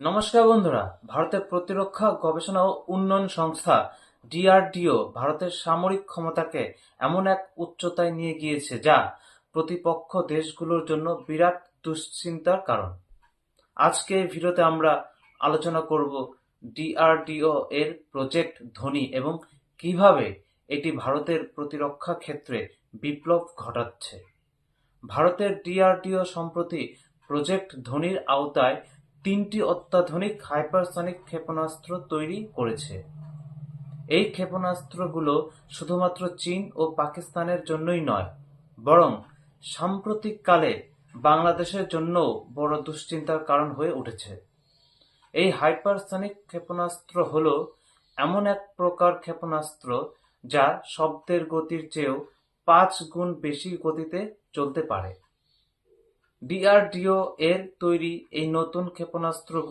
নমস্কার বন্ধুরা, ভারতের প্রতিরক্ষা গবেষণা ও উন্নয়ন সংস্থা ডিআরডিও ভারতের সামরিক ক্ষমতাকে এমন এক উচ্চতায় নিয়ে গিয়েছে যা প্রতিপক্ষ দেশগুলোর জন্য বিরাট দুশ্চিন্তার কারণ। আজকে এই ভিডিওতে আমরা আলোচনা করব ডিআরডিও এর প্রজেক্ট ধনী এবং কিভাবে এটি ভারতের প্রতিরক্ষা ক্ষেত্রে বিপ্লব ঘটাচ্ছে। ভারতের ডিআরডিও সম্প্রতি প্রজেক্ট ধনীর আওতায় 3টি অত্যাধুনিক হাইপারসনিক ক্ষেপণাস্ত্র তৈরি করেছে। এই ক্ষেপণাস্ত্রগুলো শুধুমাত্র চীন ও পাকিস্তানের জন্যই নয়, বরং সাম্প্রতিককালে বাংলাদেশের জন্যও বড় দুশ্চিন্তার কারণ হয়ে উঠেছে। এই হাইপারসনিক ক্ষেপণাস্ত্র হল এমন এক প্রকার ক্ষেপণাস্ত্র যা শব্দের গতির চেয়েও 5 গুণ বেশি গতিতে চলতে পারে। ডিআরডিও এর তৈরি এই নতুন ক্ষেপণাস্ত্রগুলো